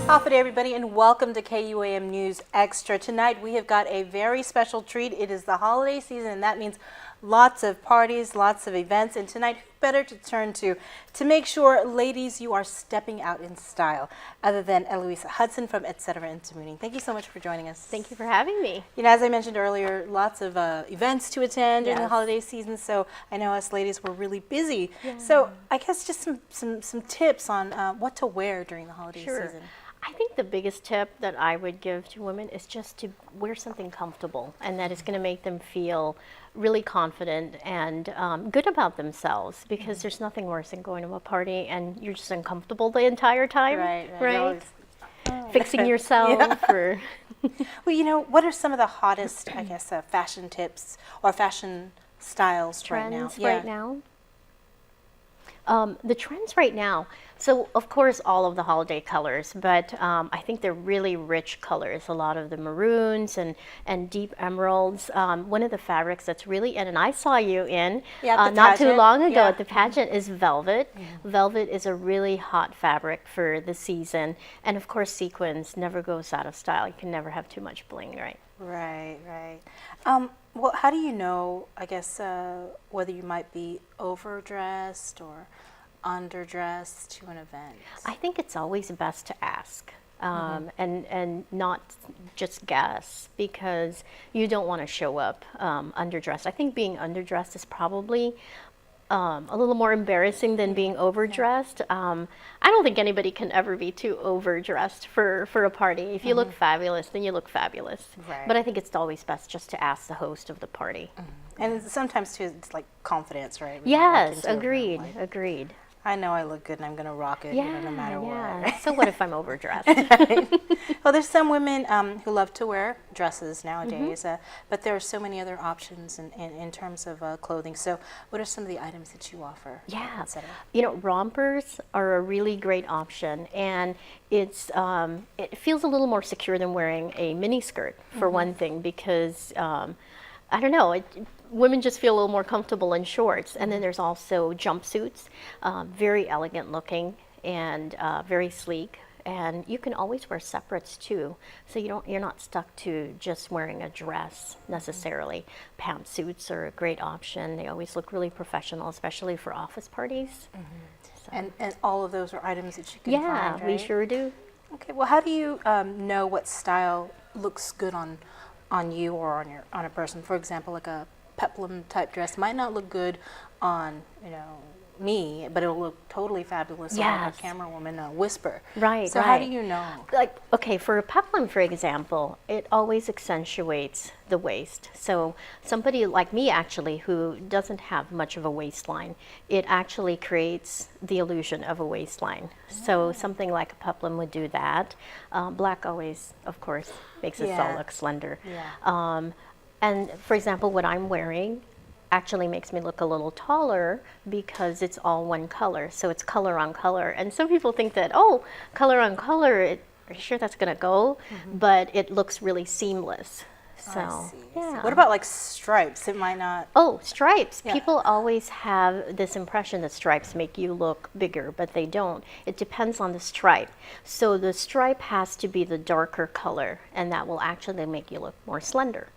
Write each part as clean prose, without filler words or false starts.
Hafa day, everybody, and welcome to KUAM News Extra. Tonight we have got a very special treat. It is the holiday season, and that means lots of parties, lots of events. And tonight, who better to turn to make sure, ladies, you are stepping out in style, other than Eloisa Hudson from Etcetera and Mooning. Thank you so much for joining us. Thank you for having me. You know, as I mentioned earlier, lots of events to attend during the holiday season. So I know us ladies were really busy. Yeah. So I guess just some tips on what to wear during the holiday season. I think the biggest tip that I would give to women is just to wear something comfortable, and that is going to make them feel really confident and good about themselves, because there's nothing worse than going to a party and you're just uncomfortable the entire time. Right? Fixing yourself or... Well, you know, what are some of the hottest, I guess, fashion tips or fashion styles trends right now? The trends right now, so of course all of the holiday colors, but I think they're really rich colors, a lot of the maroons and deep emeralds. One of the fabrics that's really in, and I saw you in not too long ago at the pageant, is velvet. Velvet is a really hot fabric for the season, and of course sequins never goes out of style. You can never have too much bling, right? Right. Well, how do you know, I guess, whether you might be overdressed or underdressed to an event? I think it's always best to ask and not just guess, because you don't want to show up underdressed. I think being underdressed is probably a little more embarrassing than being overdressed. I don't think anybody can ever be too overdressed for a party. If you look fabulous, then you look fabulous. Right. But I think it's always best just to ask the host of the party. And sometimes too, it's like confidence, right? Yes, agreed. I know I look good and I'm going to rock it, no matter what. So what if I'm overdressed? Well, there's some women who love to wear dresses nowadays, but there are so many other options in terms of clothing. So what are some of the items that you offer? Yeah, you know, rompers are a really great option, and it's it feels a little more secure than wearing a mini skirt, for one thing, because I don't know, women just feel a little more comfortable in shorts. And then there's also jumpsuits, very elegant looking and very sleek. And you can always wear separates too, so you're not stuck to just wearing a dress necessarily. Pantsuits are a great option. They always look really professional, especially for office parties. So. And all of those are items that you can find, right? We sure do. Okay, well, how do you know what style looks good on you or on a person? For example, like a peplum type dress might not look good on, me, but it'll look totally fabulous on a camera woman, a whisper. Right. So how do you know? Like, okay, for a peplum, for example, it always accentuates the waist. So somebody like me, actually, who doesn't have much of a waistline, it actually creates the illusion of a waistline. So something like a peplum would do that. Black always, of course, makes us all look slender. And for example, what I'm wearing actually makes me look a little taller because it's all one color. So it's color on color. And some people think that, oh, color on color, are you sure that's going to go? But it looks really seamless. So, I see. What about like stripes? It might not. Oh, stripes. People always have this impression that stripes make you look bigger, but they don't. It depends on the stripe. So the stripe has to be the darker color, and that will actually make you look more slender.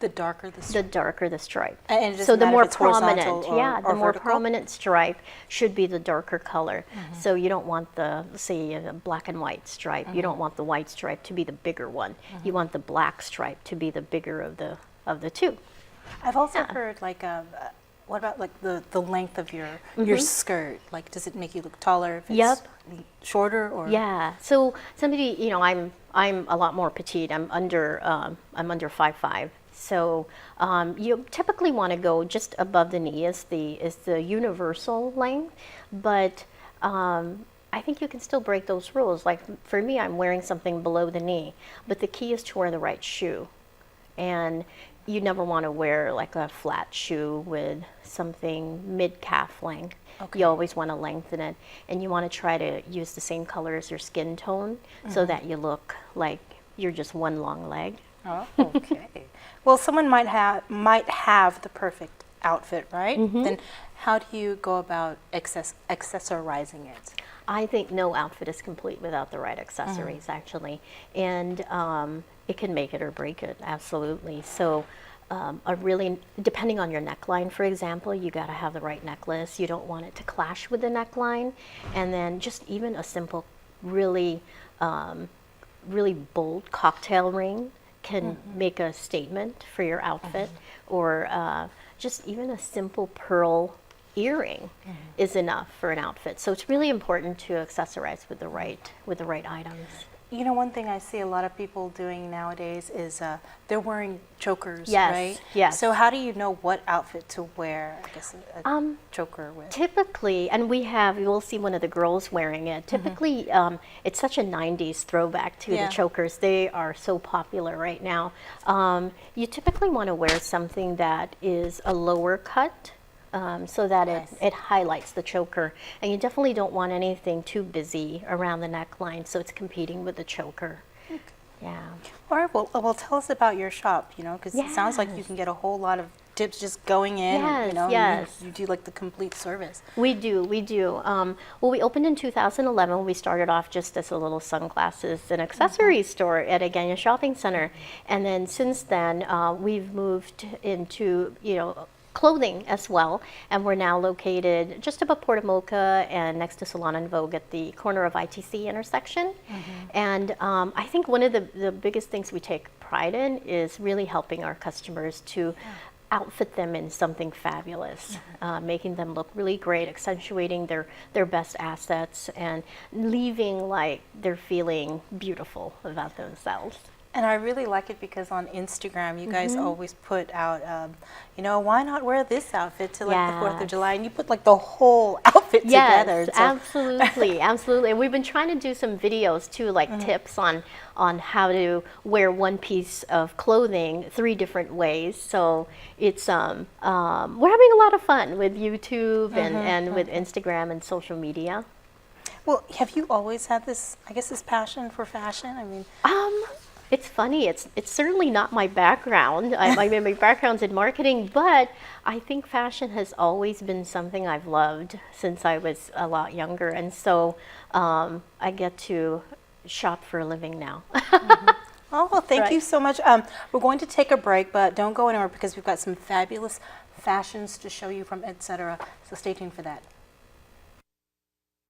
The darker the stripe. The darker the stripe. And so the more prominent, or more vertical? prominent stripe should be the darker color. So you don't want the, say, a black and white stripe. You don't want the white stripe to be the bigger one. You want the black stripe to be the bigger of the two. I've also heard like what about like the length of your skirt? Like, does it make you look taller if it's shorter or? Yeah. So somebody, I'm a lot more petite. I'm under 5'5". So you typically want to go just above the knee is the universal length, but I think you can still break those rules. Like for me, I'm wearing something below the knee, but the key is to wear the right shoe. And you never want to wear like a flat shoe with something mid-calf length. You always want to lengthen it, and you want to try to use the same color as your skin tone so that you look like you're just one long leg. Oh, okay. Well, someone might have the perfect outfit, right? Then how do you go about accessorizing it? I think no outfit is complete without the right accessories, actually, and it can make it or break it, absolutely. So, a really, depending on your neckline, for example, you got to have the right necklace. You don't want it to clash with the neckline, and then just even a simple, really, really bold cocktail ring can make a statement for your outfit, or just even a simple pearl earring is enough for an outfit. So it's really important to accessorize with the right items. You know, one thing I see a lot of people doing nowadays is they're wearing chokers, Yes, right? yes. So how do you know what outfit to wear, I guess, a choker with? Typically, and you'll see one of the girls wearing it. Typically, it's such a 90s throwback to Yeah. the chokers. They are so popular right now. You typically want to wear something that is a lower cut, so that it highlights the choker. And you definitely don't want anything too busy around the neckline, so it's competing with the choker. Okay. Yeah. All right, well, tell us about your shop, you know, because it sounds like you can get a whole lot of tips just going in, you know, and you do like the complete service. We do. Well, we opened in 2011. We started off just as a little sunglasses and accessories store at Agenia Shopping Center. And then since then, we've moved into, clothing as well. And we're now located just above Port Mocha and next to Salon and Vogue at the corner of ITC intersection. And I think one of the biggest things we take pride in is really helping our customers to outfit them in something fabulous, making them look really great, accentuating their best assets, and leaving like they're feeling beautiful about themselves. And I really like it because on Instagram, you guys always put out, why not wear this outfit to like the 4th of July? And you put like the whole outfit together. Yes, absolutely, absolutely. And we've been trying to do some videos too, like tips on how to wear one piece of clothing 3 different ways. So it's we're having a lot of fun with YouTube and with Instagram and social media. Well, have you always had this passion for fashion? I mean, it's funny. It's certainly not my background. My background's in marketing, but I think fashion has always been something I've loved since I was a lot younger, and so I get to shop for a living now. Oh, well, thank you so much. We're going to take a break, but don't go anywhere because we've got some fabulous fashions to show you from Etcetera. So stay tuned for that.